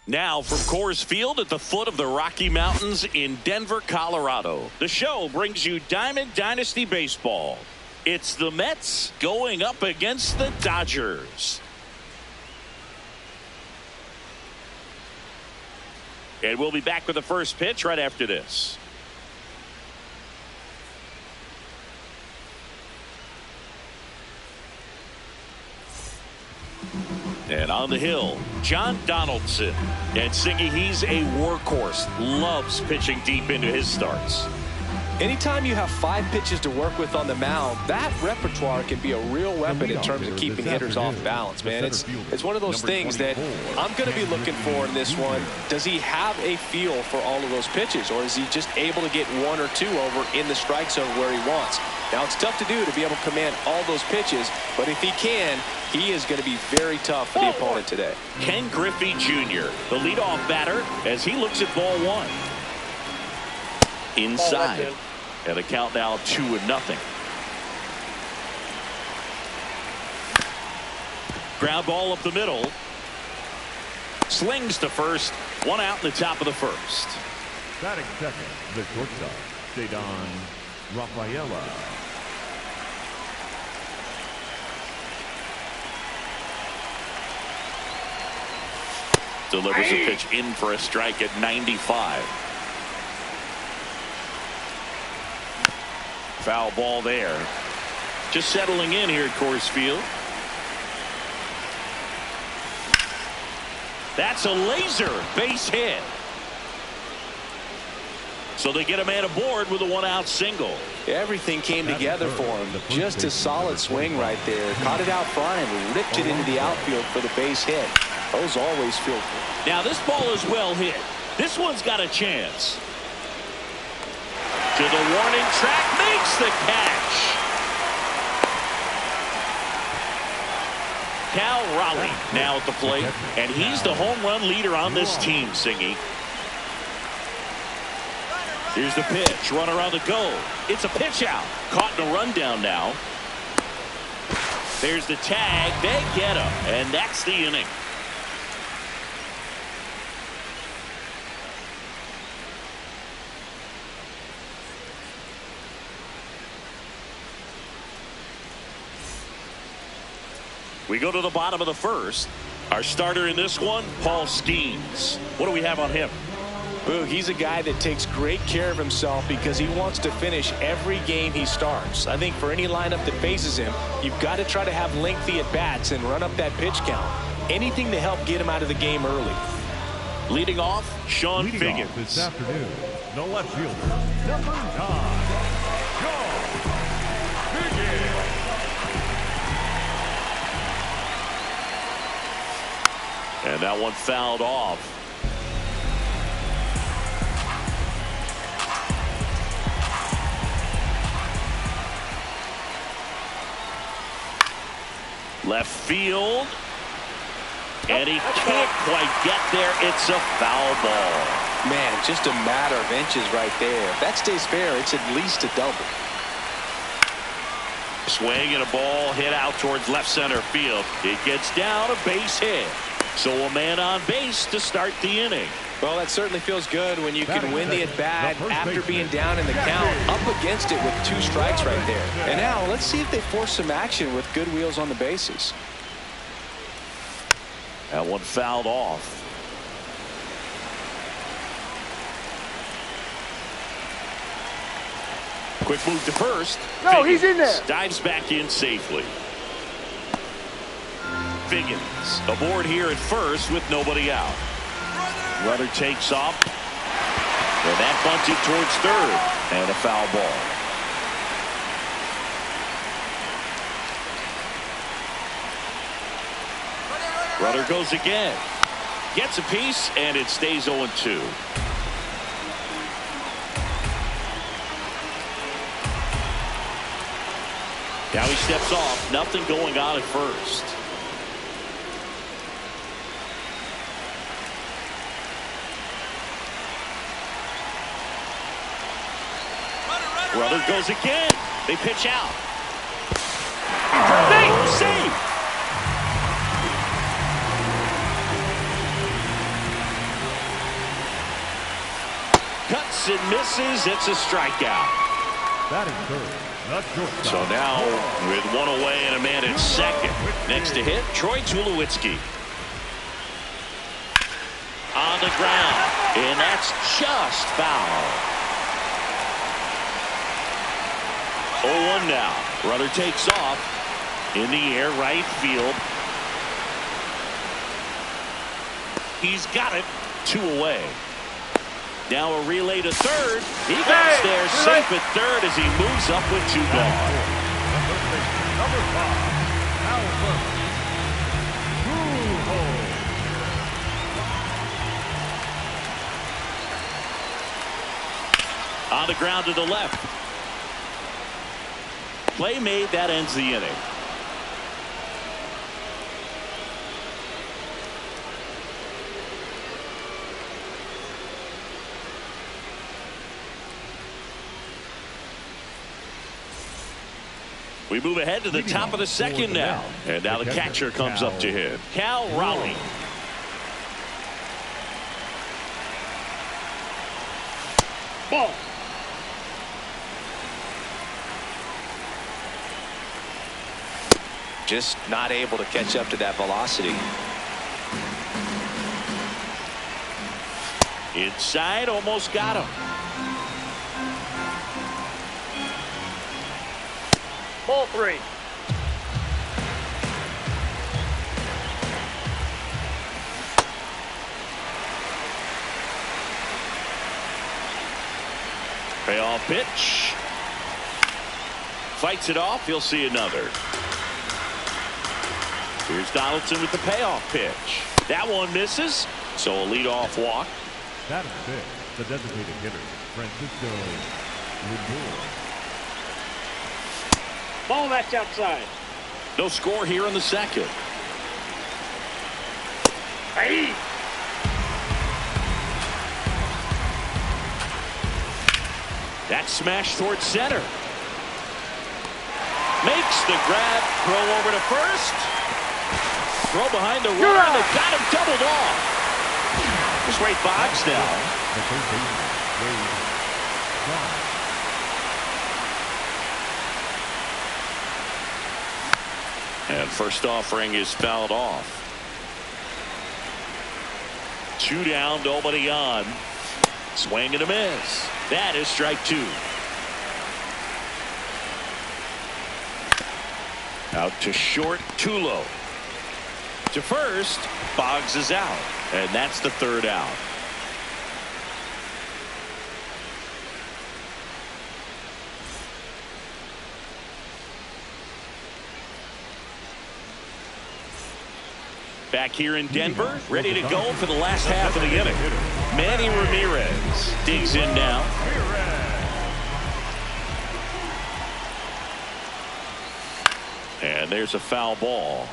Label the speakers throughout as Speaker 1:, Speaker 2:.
Speaker 1: Now from Coors Field at the foot of the Rocky Mountains in Denver, Colorado, the show brings you Diamond Dynasty Baseball. It's the Mets going up against the Dodgers. And we'll be back with the first pitch right after this. And on the hill, John Donaldson. And Singy, he's a workhorse. Loves pitching deep into his starts.
Speaker 2: Anytime you have 5 pitches to work with on the mound, that repertoire can be a real weapon in terms of keeping hitters off balance, man. It's one of those things that I'm going to be looking for in this one. Does he have a feel for all of those pitches, or is he just able to get 1 or 2 over in the strike zone where he wants? Now, it's tough to do to be able to command all those pitches, but if he can, he is going to be very tough for the opponent today.
Speaker 1: Ken Griffey Jr., the leadoff batter, as he looks at ball 1. Inside. And a count now 2-0. Ground ball up the middle. Slings to first. 1 out in the top of the first.
Speaker 3: Batting second, the shortstop, Cedon Rafaela.
Speaker 1: Delivers a pitch in for a strike at 95. Foul ball there. Just settling in here at Coors Field. That's a laser base hit. So they get a man aboard with a 1-out single.
Speaker 2: Everything came together for him. Just a solid swing right there. Caught it out front and ripped it into the outfield for the base hit. Those always feel good.
Speaker 1: Now this ball is well hit. This one's got a chance. To the warning track, makes the catch. Cal Raleigh now at the plate, and he's the home run leader on this team, Singy. Here's the pitch, runner on the go. It's a pitch out, caught in a rundown now. There's the tag, they get him, and that's the inning. We go to the bottom of the first. Our starter in this one, Paul Skeens. What do we have on him?
Speaker 2: Boog, he's a guy that takes great care of himself because he wants to finish every game he starts. I think for any lineup that faces him, you've got to try to have lengthy at-bats and run up that pitch count. Anything to help get him out of the game early.
Speaker 1: Leading off, Sean Figgins.
Speaker 3: This afternoon, the left fielder, number 9, Sean Figgins.
Speaker 1: And that one fouled off. Left field. And he can't quite get there. It's a foul ball.
Speaker 2: Man, just a matter of inches right there. If that stays fair, it's at least a double.
Speaker 1: Swing and a ball hit out towards left center field. It gets down, a base hit. So a man on base to start the inning.
Speaker 2: Well, that certainly feels good when you can win the at-bat after being down in the count, up against it with 2 strikes right there. And now let's see if they force some action with good wheels on the bases.
Speaker 1: That one fouled off. Quick move to first.
Speaker 4: No, he's in there.
Speaker 1: Dives back in safely. Figgins aboard here at first with nobody out. Runner takes off. And that bunted towards third. And a foul ball. Runner goes again. Gets a piece, and it stays 0-2. Now he steps off. Nothing going on at first. Runner goes again. They pitch out. Save. Cuts and misses. It's a strikeout.
Speaker 3: That is third.
Speaker 1: So now with one away and a man at second. Next to hit, Troy Tulowitzki. On the ground. And that's just foul. 0-1 now. Runner takes off. In the air, right field. He's got it. 2 away. Now a relay to third. He gets there safe at third as he moves up with 2 gone.
Speaker 3: Number 5. Albert.
Speaker 1: On the ground to the left. Play made. That ends the inning. We move ahead to the top of the second now. And now the catcher comes up to him. Cal Raleigh. Ball.
Speaker 2: Just not able to catch up to that velocity.
Speaker 1: Inside, almost got him.
Speaker 4: Ball 3.
Speaker 1: Payoff pitch. Fights it off. He'll see another. Here's Donaldson with the payoff pitch. That one misses. So a leadoff walk.
Speaker 3: That is it. The designated hitter, Francisco Lindor.
Speaker 4: Ball match outside.
Speaker 1: No score here in the second.
Speaker 4: Hey.
Speaker 1: That smash towards center. Makes the grab. Throw over to first. Throw behind the runner. And they got him doubled off. Just Ray Boggs now.
Speaker 3: The third baseman, Ray Boggs.
Speaker 1: And first offering is fouled off. 2 down, nobody on. Swing and a miss. That is strike 2. Out to short, Tulo. To first, Boggs is out. And that's the 3rd out. Back here in Denver, ready to go for the last half of the inning. Manny Ramirez digs in now. And there's a foul ball.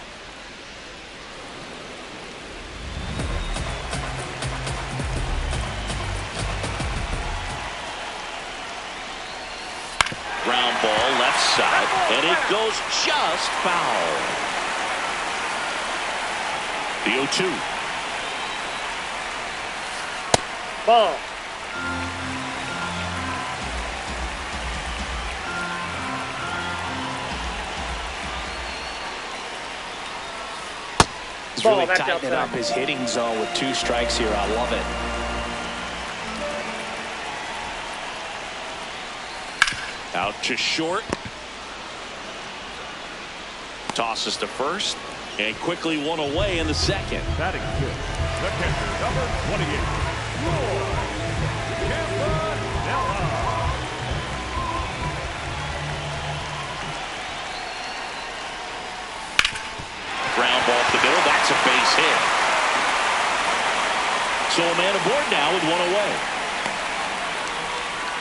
Speaker 1: Ground ball left side, and it goes just foul. The 0-2.
Speaker 4: Ball.
Speaker 2: He's really tightening up his hitting zone with 2 strikes here. I love it.
Speaker 1: Out to short. Tosses to first. And quickly 1 away in the second.
Speaker 3: Batting 5th, the catcher, number 28, Roy Campanella.
Speaker 1: Ground ball up the middle. That's a base hit. So a man aboard now with 1 away.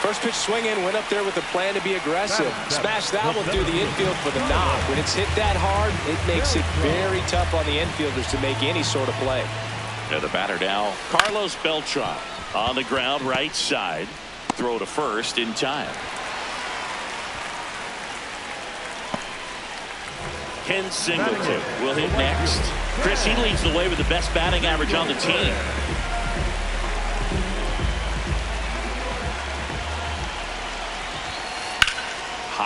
Speaker 2: First pitch swing in, went up there with a plan to be aggressive. Smash that one through the infield for the knock. When it's hit that hard, it makes it very tough on the infielders to make any sort of play.
Speaker 1: And the batter now, Carlos Beltran. On the ground, right side. Throw to first in time. Ken Singleton will hit next. Chris, he leads the way with the best batting average on the team.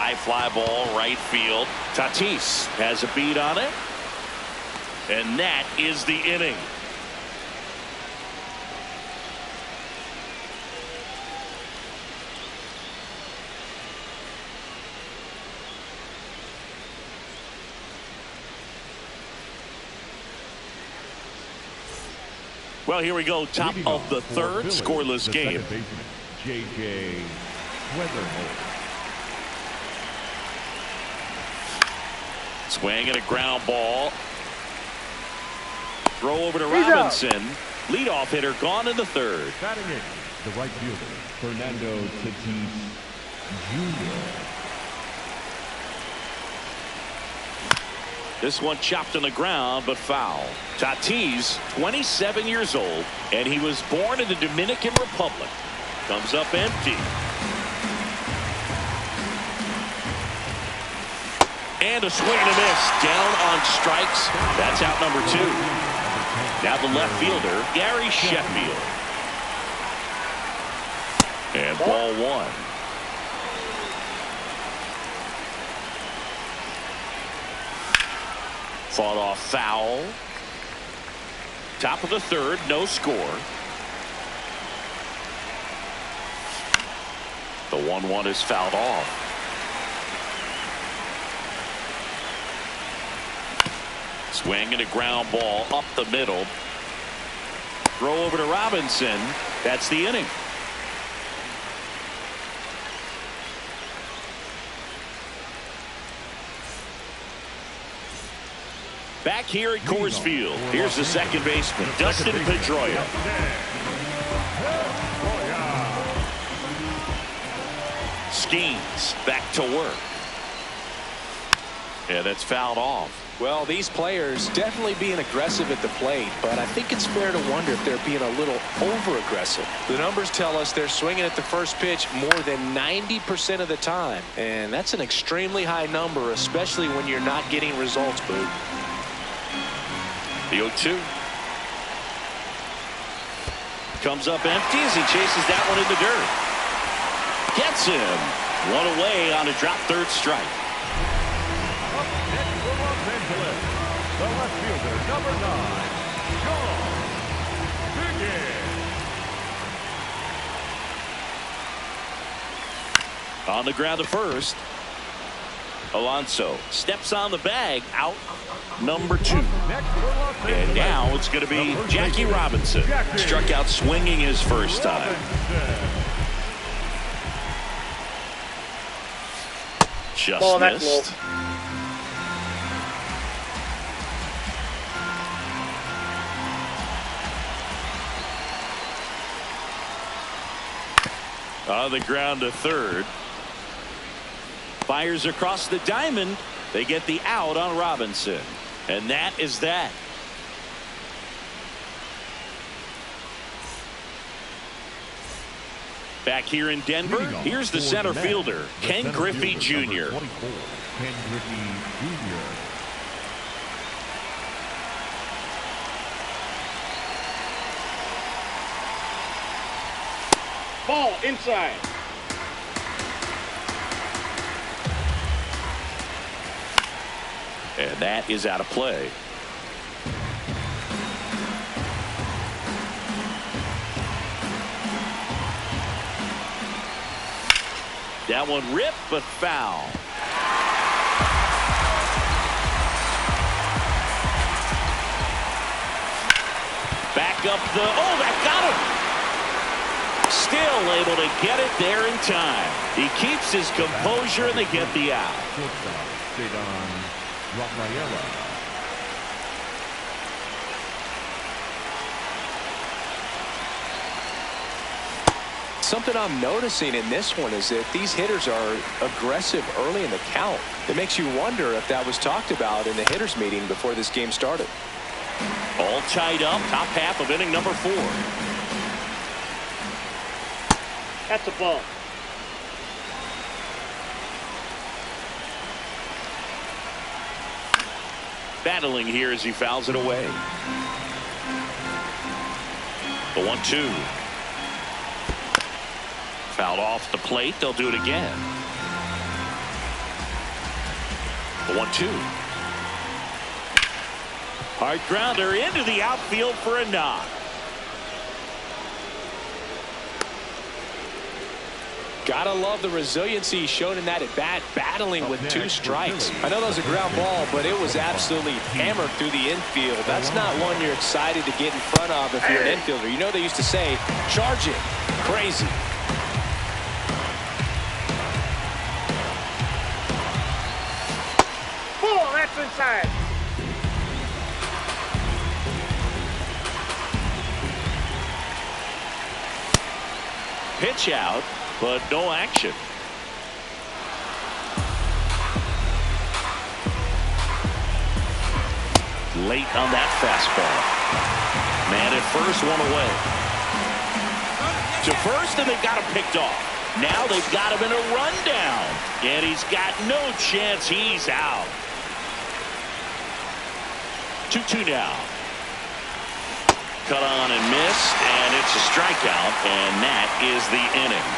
Speaker 1: High fly ball right field. Tatis has a beat on it. And that is the inning. Well, here we go. Top of the third, scoreless game.
Speaker 3: J.J. Weatherholt.
Speaker 1: Swing and a ground ball. Throw over to Robinson. Leadoff hitter gone in the third.
Speaker 3: Batting in, the right fielder, Fernando Tatis Jr.
Speaker 1: This one chopped on the ground, but foul. Tatis, 27 years old, and he was born in the Dominican Republic. Comes up empty. And a swing and a miss. Down on strikes. That's out number 2. Now the left fielder, Gary Sheffield. And ball 1. Fought off foul. Top of the third, no score. The 1-1 is fouled off. Swing and a ground ball up the middle. Throw over to Robinson. That's the inning. Back here at Coors Field, here's the second baseman, Dustin Pedroia. Schemes back to work. Yeah, that's fouled off.
Speaker 2: Well, these players definitely being aggressive at the plate, but I think it's fair to wonder if they're being a little over-aggressive. The numbers tell us they're swinging at the first pitch more than 90% of the time, and that's an extremely high number, especially when you're not getting results, Boo.
Speaker 1: The 0-2 comes up empty as he chases that one in the dirt. Gets him. One away on a drop third strike.
Speaker 3: Up next for Los Angeles, the left fielder, number 9, John Biggins.
Speaker 1: On the ground to first. Alonso steps on the bag, out number 2. And now it's going to be Jackie Robinson. Struck out swinging his first time. Just missed. On the ground to third. Fires across the diamond. They get the out on Robinson. And that is that. Back here in Denver, here's the center fielder, Ken Griffey Jr.
Speaker 3: Ken Griffey Jr.
Speaker 4: Ball inside.
Speaker 1: And that is out of play. That one ripped, but foul. Back up the, that got him. Still able to get it there in time. He keeps his composure and they get the out.
Speaker 3: Rafaela.
Speaker 2: Something I'm noticing in this one is that these hitters are aggressive early in the count. It makes you wonder if that was talked about in the hitters meeting before this game started.
Speaker 1: All tied up, top half of inning number 4.
Speaker 4: That's a ball.
Speaker 1: Battling here as he fouls it away. The 1-2. Fouled off the plate. They'll do it again. 1-2. Hard grounder into the outfield for a knock.
Speaker 2: Gotta love the resiliency shown in that at bat, battling with 2 strikes. I know that was a ground ball, but it was absolutely hammered through the infield. That's not one you're excited to get in front of if you're an infielder. You know they used to say, charge it. Crazy.
Speaker 4: Ball, that's inside.
Speaker 1: Pitch out, but no action. Late on that fastball. Man at first, one away. To first, and they've got him picked off. Now they've got him in a rundown. And he's got no chance. He's out. 2-2 now. Cut on and missed, and it's a strikeout, and that is the inning.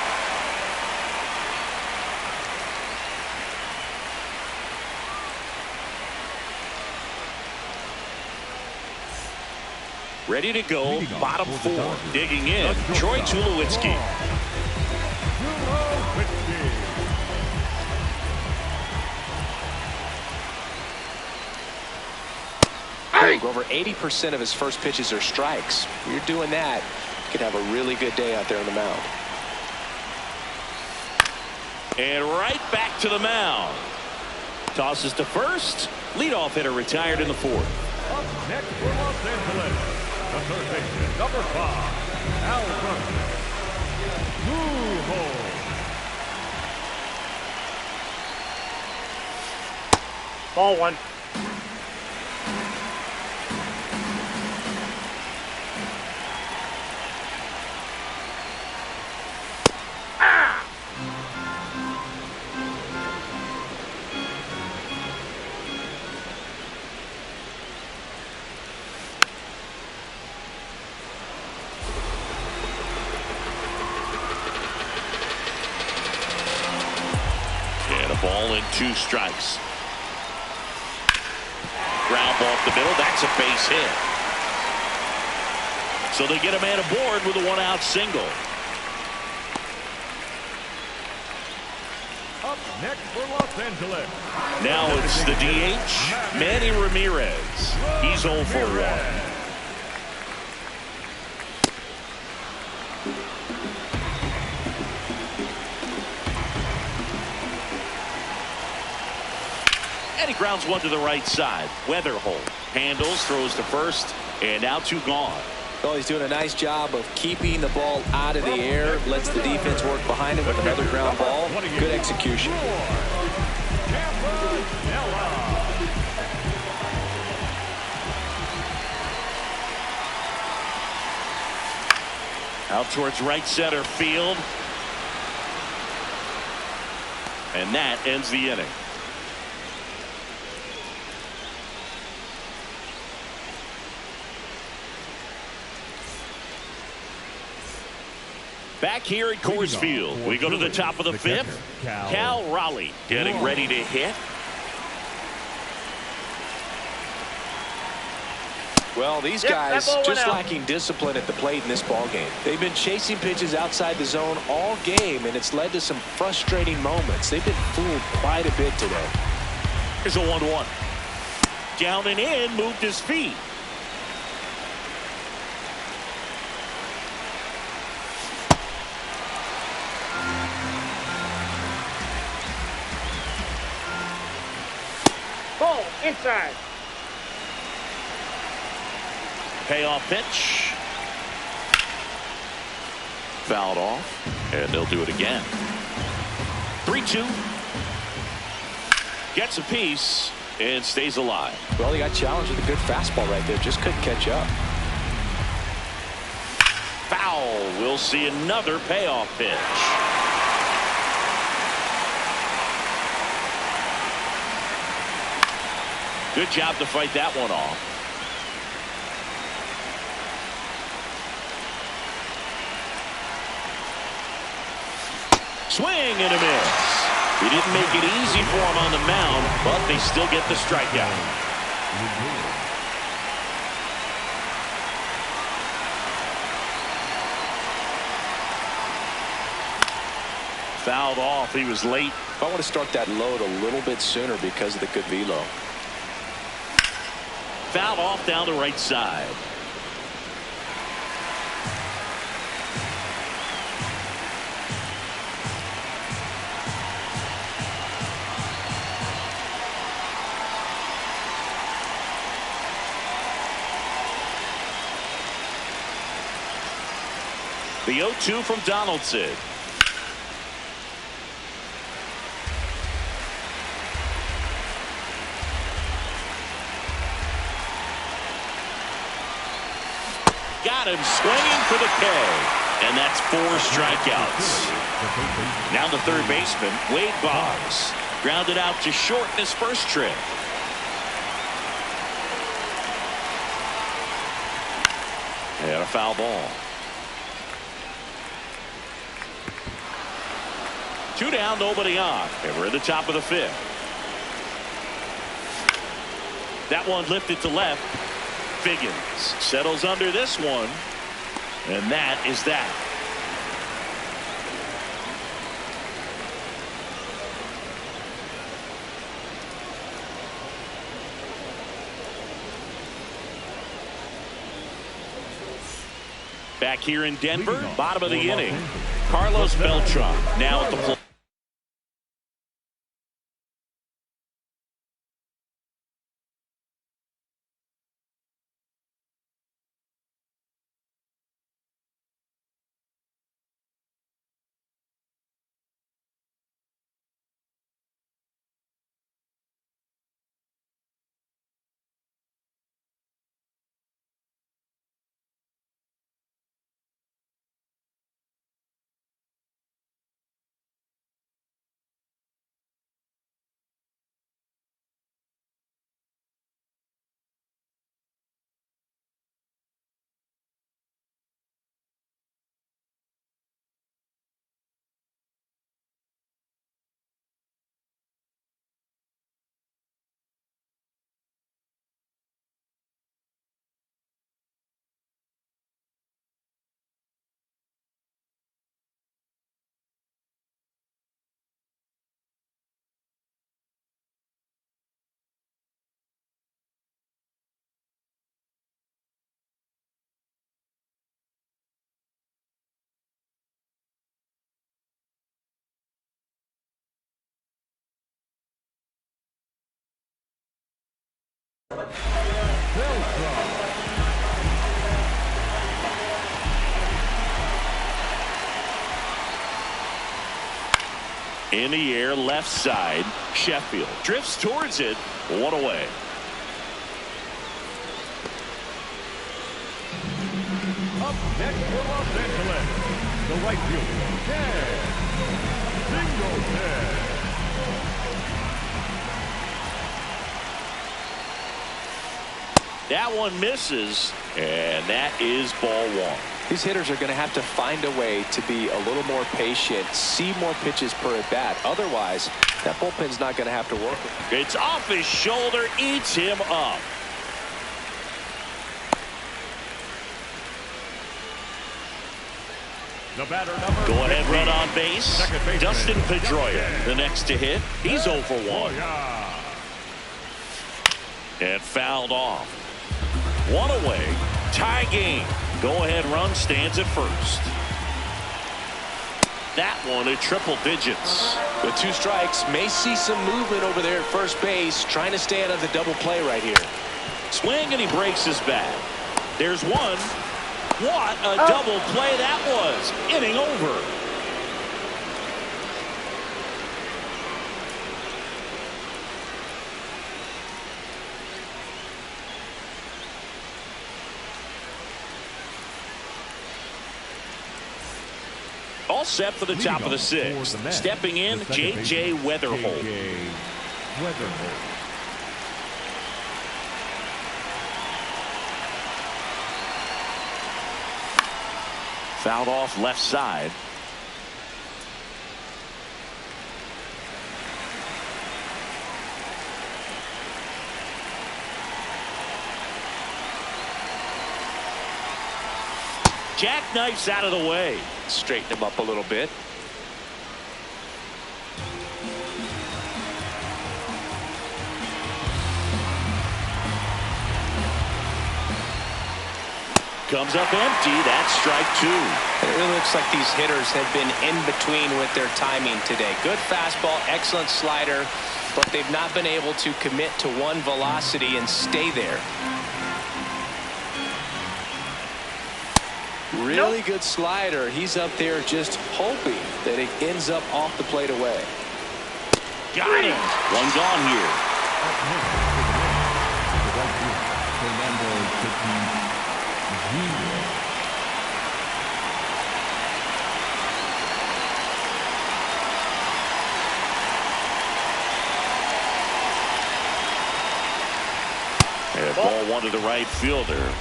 Speaker 1: Ready to go, bottom 4. Digging in, Troy Tulowitzki.
Speaker 2: Over 80% of his first pitches are strikes. When you're doing that, you could have a really good day out there on the mound.
Speaker 1: And right back to the mound. Tosses to first. Leadoff hitter retired in the 4th.
Speaker 3: Up next for Los Angeles, the third baseman, number 5, Al Brunson. Move home.
Speaker 4: Ball 1.
Speaker 1: Ball and 2 strikes. Ground ball up the middle. That's a base hit. So they get a man aboard with a 1-out single.
Speaker 3: Up next for Los Angeles.
Speaker 1: Now it's the DH, Manny Ramirez. He's 0 for 1. And he grounds one to the right side. Weatherholt handles, throws to first, and now 2 gone.
Speaker 2: Well, he's doing a nice job of keeping the ball out of the air, lets the defense work behind him with another ground ball. Good execution.
Speaker 1: Out towards right center field. And that ends the inning. Back here at Coors Field, we go to the top of the 5th. Cal Raleigh getting ready to hit.
Speaker 2: Well, these guys just lacking discipline at the plate in this ball game. They've been chasing pitches outside the zone all game, and it's led to some frustrating moments. They've been fooled quite a bit today.
Speaker 1: Here's a 1-1. Down and in, moved his feet.
Speaker 4: Ball, inside.
Speaker 1: Payoff pitch. Fouled off, and they'll do it again. 3-2. Gets a piece and stays alive.
Speaker 2: Well, he got challenged with a good fastball right there. Just couldn't catch up.
Speaker 1: Foul. We'll see another payoff pitch. Good job to fight that one off. Swing and a miss. He didn't make it easy for him on the mound, but they still get the strikeout. Fouled off. He was late.
Speaker 2: I want to start that load a little bit sooner because of the good velo.
Speaker 1: Fouled off down the right side. The 0-2 from Donaldson. Got him swinging for the K. And that's 4 strikeouts. Now the third baseman, Wade Boggs, grounded out to short in his first trip. And a foul ball. 2 down, nobody on. And we're at the top of the 5th. That one lifted to left. Figgins settles under this one. And that is that. Back here in Denver, bottom of the inning. Carlos Beltran now at the plate. In the air, left side. Sheffield drifts towards it. 1 away.
Speaker 3: Up next for Los Angeles, the right fielder, Ted Singleton.
Speaker 1: That one misses, and that is ball 1.
Speaker 2: These hitters are going to have to find a way to be a little more patient, see more pitches per at bat. Otherwise, that bullpen's not going to have to work.
Speaker 1: It's off his shoulder, eats him up.
Speaker 3: The batter number
Speaker 1: Go ahead,
Speaker 3: 15.
Speaker 1: run on base.
Speaker 3: Second baseman,
Speaker 1: Dustin Pedroia, the next to hit. He's 0 for 1. And fouled off. 1 away. Tie game. Go ahead run stands at first. That one at triple digits.
Speaker 2: With 2 strikes, may see some movement over there at first base, trying to stay out of the double play right here.
Speaker 1: Swing and he breaks his bat. There's one. What a double play that was. Inning over. All set for the top of the 6th. Stepping in, J.J. Weatherholt. Fouled off left side. jackknifes out of the way.
Speaker 2: Straighten him up a little bit.
Speaker 1: Comes up empty. That's strike two.
Speaker 2: It really looks like these hitters have been in between with their timing today. Good fastball, excellent slider, but they've not been able to commit to one velocity and stay there. Really good slider. He's up there just hoping that it ends up off the plate away.
Speaker 1: Got him. One gone here. And ball one to the right fielder.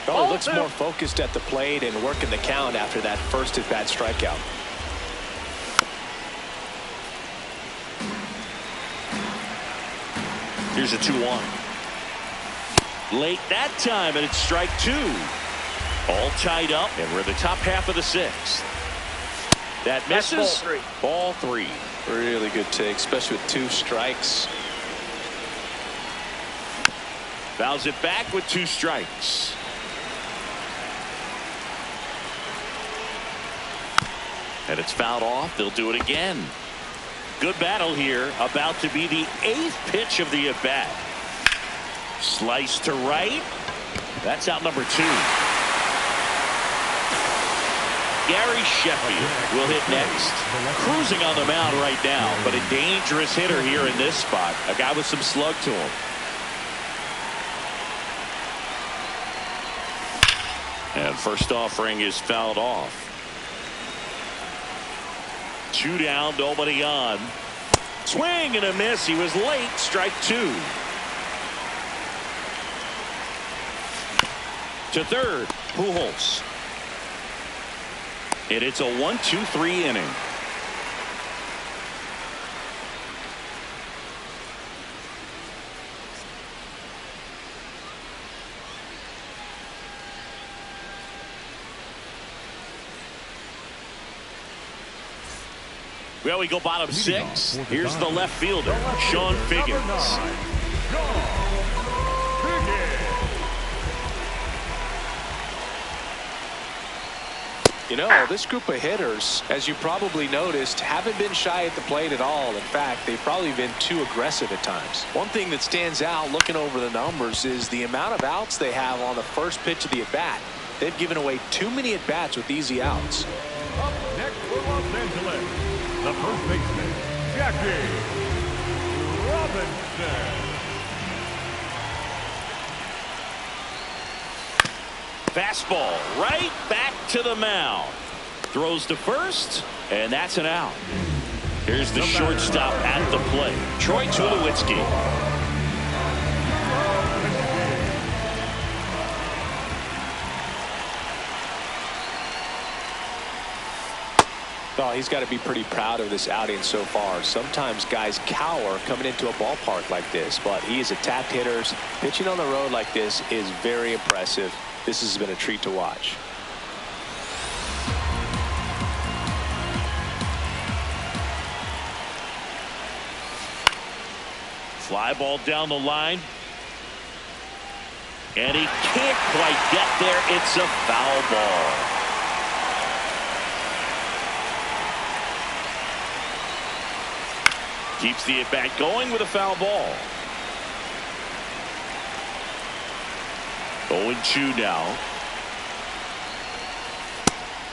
Speaker 2: Oh, looks more focused at the plate and working the count after that first at-bat strikeout.
Speaker 1: Here's a 2-1. Late that time, and it's strike two. All tied up, and we're in the top half of the sixth. That misses. Ball three.
Speaker 2: Really good take, especially with two strikes.
Speaker 1: Fouls it back with two strikes. And it's fouled off. They'll do it again. Good battle here. About to be the 8th pitch of the at-bat. Slice to right. That's out number 2. Gary Sheffield will hit next. Cruising on the mound right now, but a dangerous hitter here in this spot. A guy with some slug to him. And first offering is fouled off. 2 down, nobody on. Swing and a miss. He was late. Strike two. To third, Pujols. And it's a 1-2-3 inning. Well, we go bottom 6. Here's the left fielder, Sean Figgins.
Speaker 2: You know, this group of hitters, as you probably noticed, haven't been shy at the plate at all. In fact, they've probably been too aggressive at times. One thing that stands out looking over the numbers is the amount of outs they have on the first pitch of the at-bat. They've given away too many at-bats with easy outs.
Speaker 3: Up next for Los Angeles, the first baseman, Jackie Robinson.
Speaker 1: Fastball right back to the mound. Throws to first, and that's an out. Here's the shortstop at the plate, Troy Tulowitzki.
Speaker 2: Oh, he's got to be pretty proud of this outing so far. Sometimes guys cower coming into a ballpark like this, but he has attacked hitters. Pitching on the road like this is very impressive. This has been a treat to watch.
Speaker 1: Fly ball down the line. And he can't quite get there. It's a foul ball. Keeps the at-bat going with a foul ball. 0-2 now.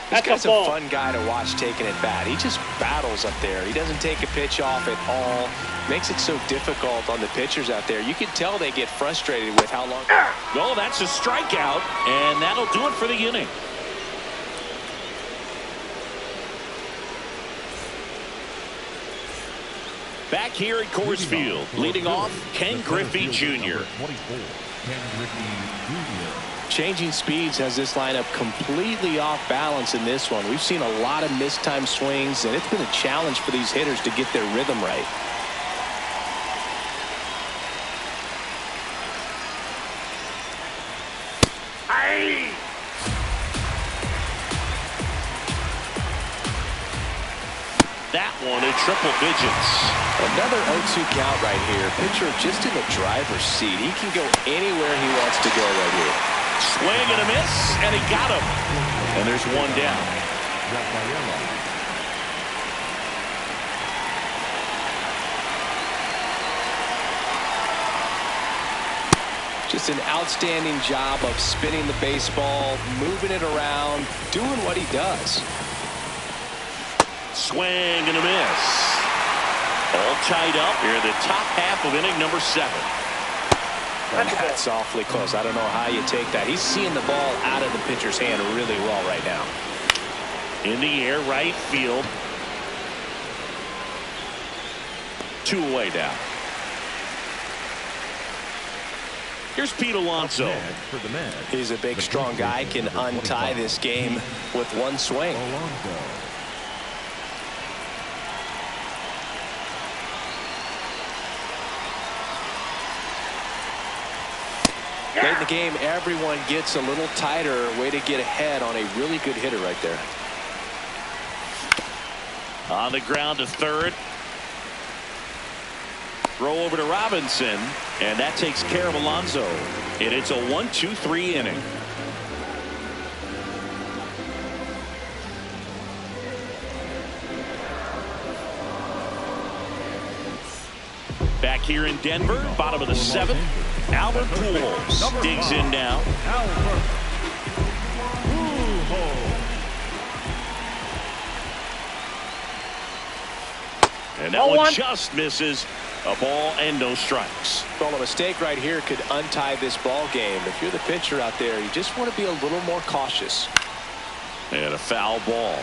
Speaker 2: This guy's a fun guy to watch taking at bat. He just battles up there. He doesn't take a pitch off at all. Makes it so difficult on the pitchers out there. You can tell they get frustrated with how long.
Speaker 1: Oh, that's a strikeout, and that'll do it for the inning. Back here at Coors Field, leading off, Ken Griffey Jr.
Speaker 2: Changing speeds has this lineup completely off balance in this one. We've seen a lot of mistimed swings, and it's been a challenge for these hitters to get their rhythm right.
Speaker 4: Aye.
Speaker 1: That one in triple digits.
Speaker 2: Another 0-2 count right here. Pitcher just in the driver's seat. He can go anywhere he wants to go right here.
Speaker 1: Swing and a miss, and he got him. And there's one down.
Speaker 2: Just an outstanding job of spinning the baseball, moving it around, doing what he does.
Speaker 1: Swing and a miss. All tied up here in the top half of inning number 7.
Speaker 2: That's awfully close. I don't know how you take that. He's seeing the ball out of the pitcher's hand really well right now.
Speaker 1: In the air, right field. 2 away now. Here's Pete Alonso.
Speaker 2: He's a big, strong guy. Can untie this game with one swing. Late in the game, everyone gets a little tighter. Way to get ahead on a really good hitter right there.
Speaker 1: On the ground to third. Throw over to Robinson, and that takes care of Alonso. And it's a 1-2-3 inning. Back here in Denver, bottom of the 7th. Albert Pujols digs in now. And that one just misses. A ball and no strikes.
Speaker 2: Well, a mistake right here could untie this ball game. If you're the pitcher out there, you just want to be a little more cautious.
Speaker 1: And a foul ball.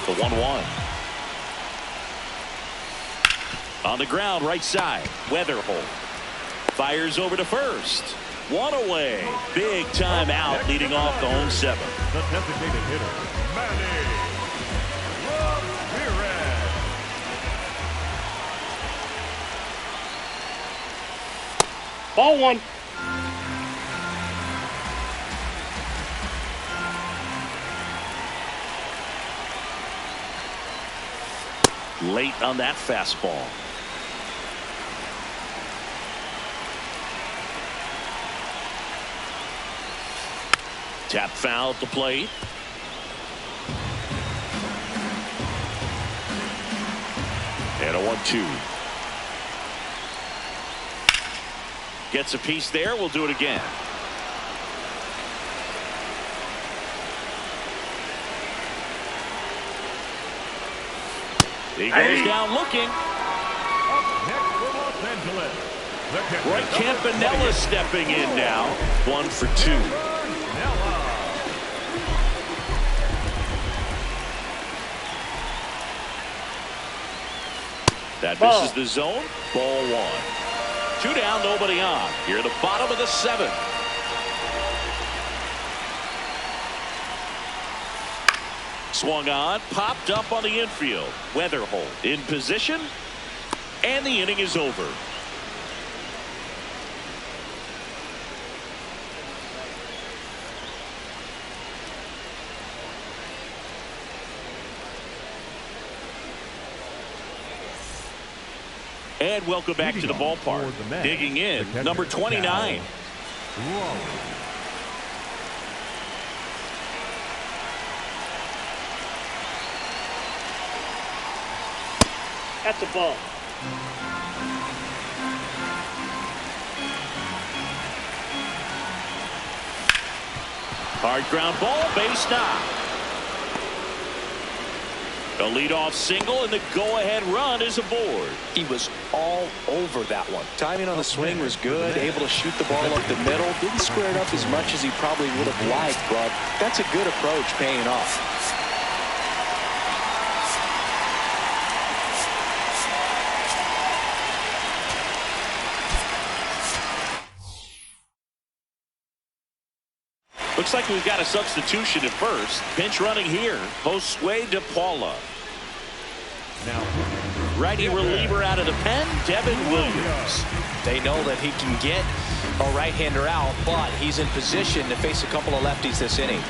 Speaker 1: The 1-1. On the ground, right side. Weatherholt fires over to first. 1 away. Big time out, leading off the home 7th.
Speaker 3: The designated hitter, Manny.
Speaker 4: Ball 1.
Speaker 1: Late on that fastball. Tap foul at the plate. And a 1-2. Gets a piece there. We'll do it again. He goes down looking.
Speaker 3: Next for Los Angeles,
Speaker 1: Roy Campanella stepping in now. 1 for 2. That misses the zone. Ball 1. 2 down, nobody on. Here at the bottom of the 7th. Swung on, popped up on the infield. Weatherholt in position, and the inning is over. And welcome back to the ballpark. Digging in, number 29.
Speaker 4: That's a ball.
Speaker 1: Hard ground ball, base knock. The leadoff single, and the go-ahead run is aboard.
Speaker 2: He was all over that one. Timing on the swing was good, able to shoot the ball up the middle. Didn't square it up as much as he probably would have liked, but that's a good approach paying off.
Speaker 1: Looks like we've got a substitution at first. Pinch running here. Josue DePaula.
Speaker 3: Now
Speaker 1: Righty reliever out of the pen, Devin Williams.
Speaker 2: They know that he can get a right-hander out, but he's in position to face a couple of lefties this inning.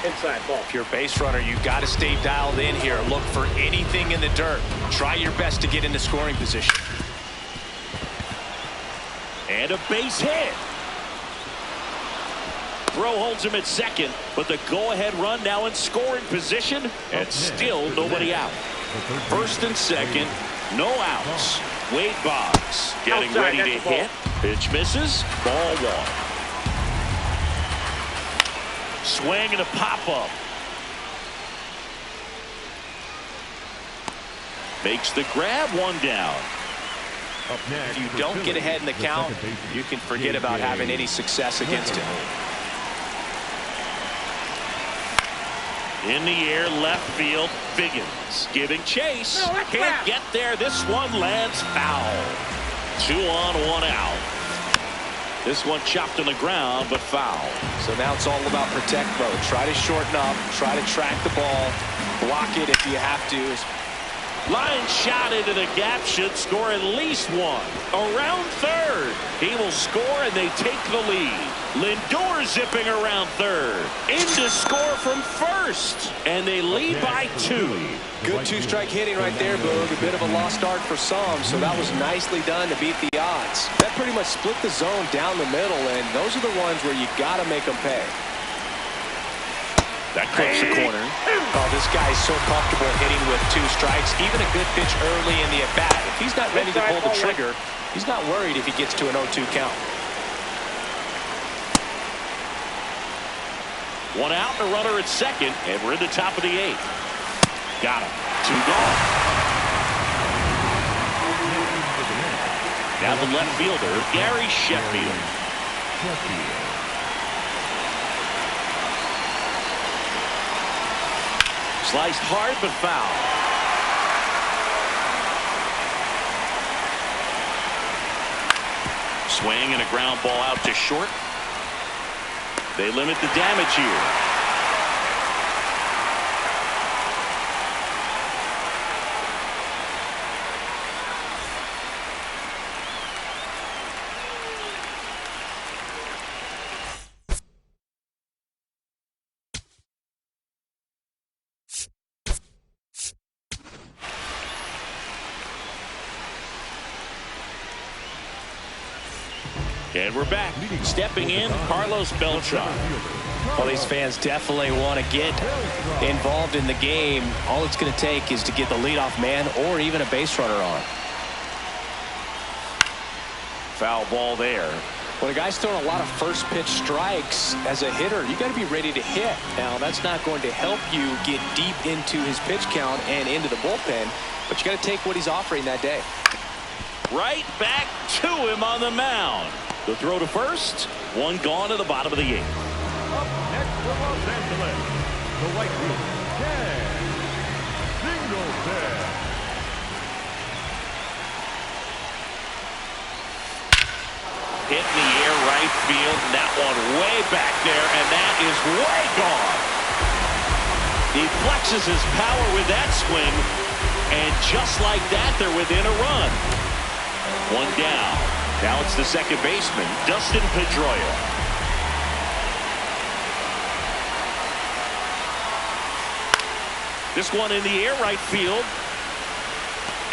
Speaker 4: Inside ball.
Speaker 2: If you're a base runner, you got to stay dialed in here. Look for anything in the dirt. Try your best to get into scoring position.
Speaker 1: And a base hit. Throw holds him at second, but the go-ahead run now in scoring position, and still nobody out. First and second, no outs. Wade Boggs getting ready to hit. Pitch misses. Ball one. Swing and a pop-up. Makes the grab, one down.
Speaker 2: If you don't get ahead in the count, you can forget about having any success against him.
Speaker 1: In the air, left field, Biggins giving chase. Can't get there. This one lands foul. 2 on, 1 out. This one chopped on the ground, but foul.
Speaker 2: So now it's all about protect mode. Try to shorten up, try to track the ball, block it if you have to.
Speaker 1: Line shot into the gap, should score at least one. Around third. He will score, and they take the lead. Lindor zipping around third. In to score from first. And they lead by 2.
Speaker 2: Good two-strike hitting right there, Boog. A bit of a lost art for some, so that was nicely done to beat the odds. That pretty much split the zone down the middle, and those are the ones where you got to make them pay.
Speaker 1: That clips the corner.
Speaker 2: Oh, this guy's so comfortable hitting with 2 strikes. Even a good pitch early in the at-bat. If he's not ready to pull the trigger, he's not worried if he gets to an 0-2 count.
Speaker 1: 1 out and a runner at second, and we're in the top of the 8th. Got him. 2 gone. Now the left fielder, Gary Sheffield. Sliced hard but foul. Swing and a ground ball out to short. They limit the damage here. And we're back. Stepping in, Carlos Beltran.
Speaker 2: Well, these fans definitely want to get involved in the game. All it's going to take is to get the leadoff man or even a base runner on.
Speaker 1: Foul ball there.
Speaker 2: When a guy's throwing a lot of first pitch strikes as a hitter, you got to be ready to hit. Now, that's not going to help you get deep into his pitch count and into the bullpen, but you got to take what he's offering that day.
Speaker 1: Right back to him on the mound. The throw to first, 1 gone to the bottom of the 8th.
Speaker 3: Up next for Los Angeles, the right fielder, Ken Singleton.
Speaker 1: Hit in the air, right field. That one way back there, and that is way gone. He flexes his power with that swing, and just like that, they're within a run. 1 down. Now it's the second baseman, Dustin Pedroia. This one in the air, right field.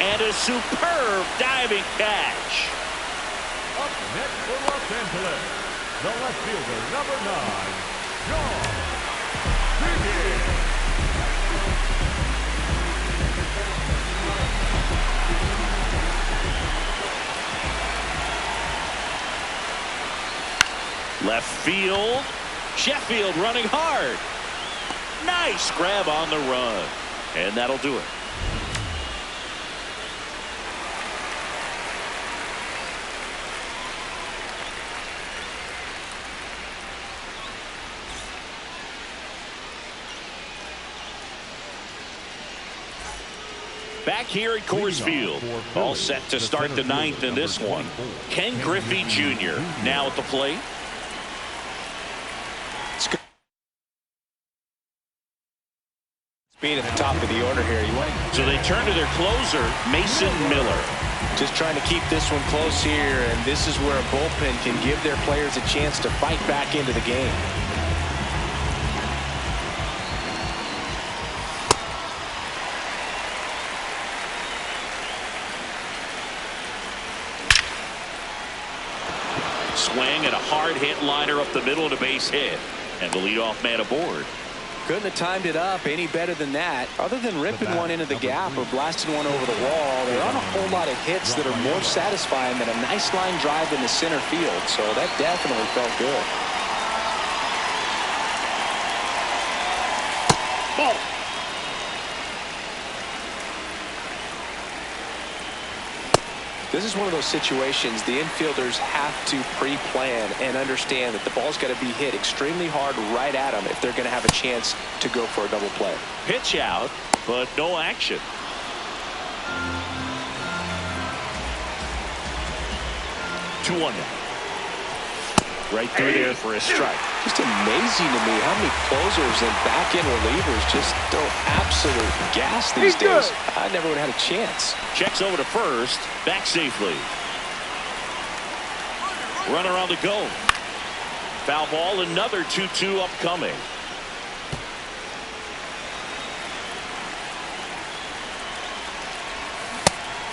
Speaker 1: And a superb diving catch.
Speaker 3: Up next for Los Angeles, the left fielder, number 9, John Biggins.
Speaker 1: Left field. Sheffield running hard. Nice grab on the run. And that'll do it. Back here at Coors Field, all set to start the 9th in this one. Ken Griffey Jr. now at the plate.
Speaker 2: Being at the top of the order here, you want to...
Speaker 1: So they turn to their closer, Mason Miller.
Speaker 2: Just trying to keep this one close here, and this is where a bullpen can give their players a chance to fight back into the game.
Speaker 1: Swing and a hard hit liner up the middle of the base hit. And the leadoff man aboard.
Speaker 2: Couldn't have timed it up any better than that. Other than ripping one into the gap or blasting one over the wall, there aren't a whole lot of hits that are more satisfying than a nice line drive in the center field. So that definitely felt good.
Speaker 4: Ball.
Speaker 2: This is one of those situations the infielders have to pre-plan and understand that the ball's got to be hit extremely hard right at them if they're going to have a chance to go for a double play.
Speaker 1: Pitch out, but no action. 2-1 now. Right through there for a strike.
Speaker 2: Just amazing to me how many closers and back-end relievers just throw absolute gas these days. I never would have had a chance.
Speaker 1: Checks over to first, back safely. Runner on the go. Foul ball, another 2-2 upcoming.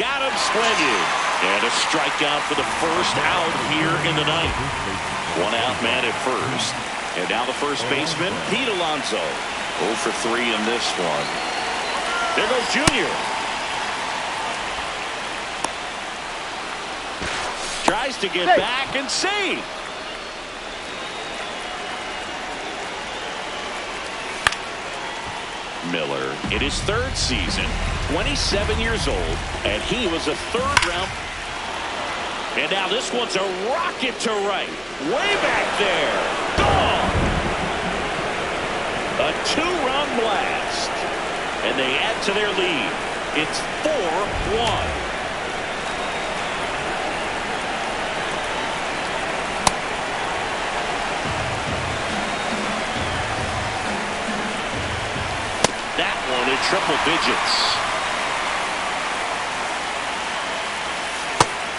Speaker 1: Got him swinging. And a strikeout for the first out here in the ninth. One out man at first. And now the first baseman, Pete Alonso. 0 for 3 in this one. There goes Junior. Tries to get back and save. Miller in his third season, 27 years old, and he was a third-round. And now this one's a rocket to right. Way back there. Gone. A two-run blast. And they add to their lead. It's 4-1. That one in triple digits.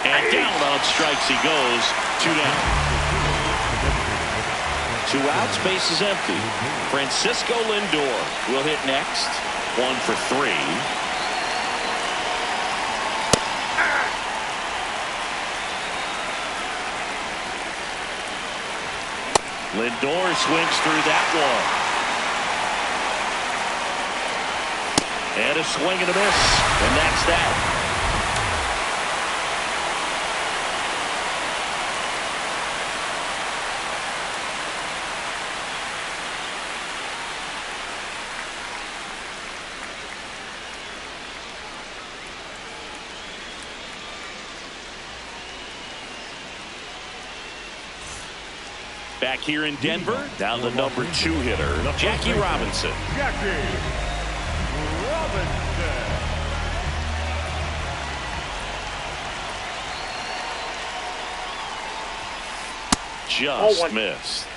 Speaker 1: And down on strikes he goes. 2 down. 2 outs, base is empty. Francisco Lindor will hit next. 1 for 3. Lindor swings through that one. And a swing and a miss. And that's that. Back here in Denver, down the number 2 hitter, Jackie Robinson.
Speaker 3: Jackie Robinson.
Speaker 1: Just missed.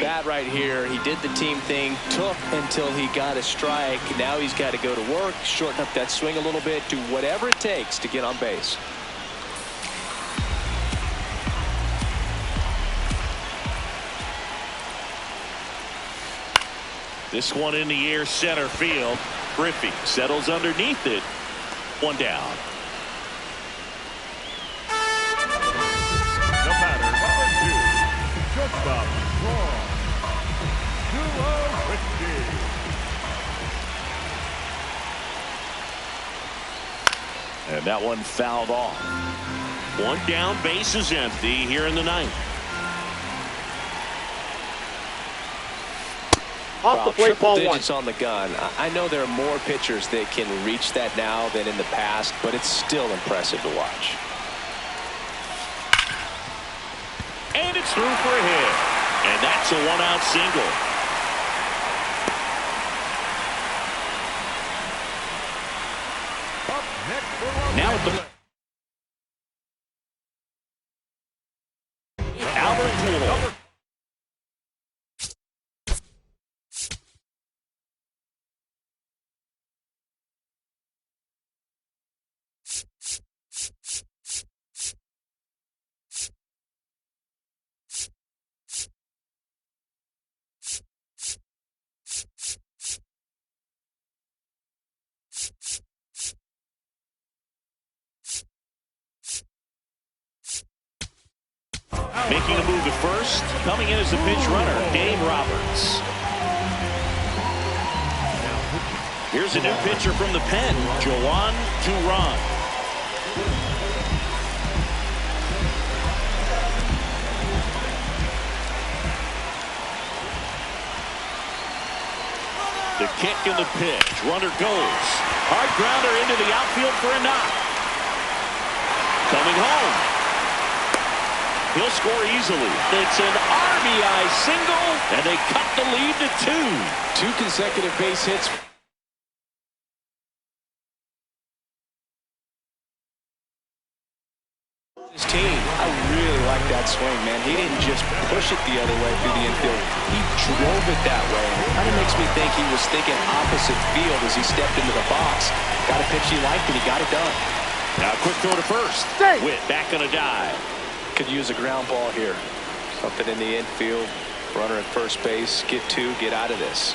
Speaker 2: That right here, he did the team thing, took until he got a strike. Now he's got to go to work, shorten up that swing a little bit, do whatever it takes to get on base.
Speaker 1: This one in the air, center field. Griffey settles underneath it. 1 down.
Speaker 3: The batter, number 2, shortstop, Ron. 2-0
Speaker 1: And that one fouled off. 1 down, base is empty here in the ninth.
Speaker 4: Off the plate, ball 1.
Speaker 2: Digits on the gun. I know there are more pitchers that can reach that now than in the past, but it's still impressive to watch.
Speaker 1: And it's through for a hit. And that's a 1-out single.
Speaker 3: Up next for
Speaker 1: Now at the Making a move to first, coming in as the pinch runner, Dave Roberts. Here's a new pitcher from the pen, Joan Duran. The kick and the pitch. Runner goes. Hard grounder into the outfield for a knock. Coming home. He'll score easily. It's an RBI single, and they cut the lead to 2.
Speaker 2: 2 consecutive base hits. His team. I really like that swing, man. He didn't just push it the other way through the infield. He drove it that way. It kind of makes me think he was thinking opposite field as he stepped into the box. Got a pitch he liked, and he got it done.
Speaker 1: Now quick throw to first. Witt back on a dive.
Speaker 2: Could use a ground ball here. Something in the infield. Runner at first base. Get 2. Get out of this.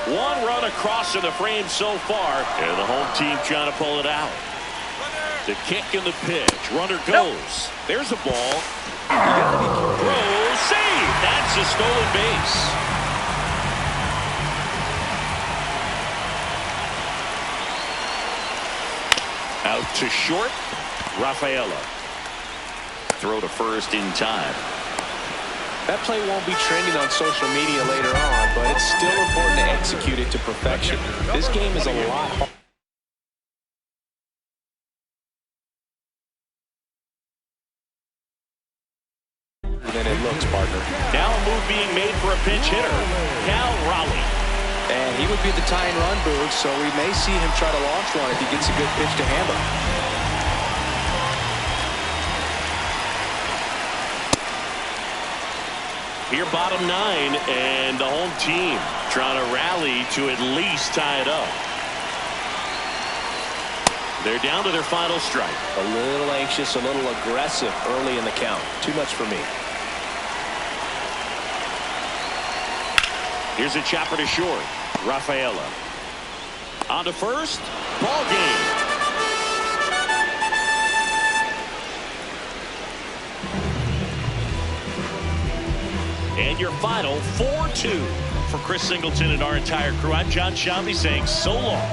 Speaker 1: 1 run across in the frame so far, and the home team trying to pull it out. The kick and the pitch. Runner goes. There's a ball. Throw, save. That's a stolen base. Out to short. Rafaela. Throw to first in time.
Speaker 2: That play won't be trending on social media later on, but it's still important to execute it to perfection. This game is a lot harder than it looks, partner.
Speaker 1: Now a move being made for a pinch hitter, Cal Raleigh.
Speaker 2: And he would be the tying run, Boog, so we may see him try to launch one if he gets a good pitch to handle.
Speaker 1: Here bottom 9, and the home team trying to rally to at least tie it up. They're down to their final strike.
Speaker 2: A little anxious, a little aggressive early in the count. Too much for me.
Speaker 1: Here's a chopper to short. Rafaela. On to first. Ball game. And your final 4-2 for Chris Singleton and our entire crew. I'm John Shambi saying so long.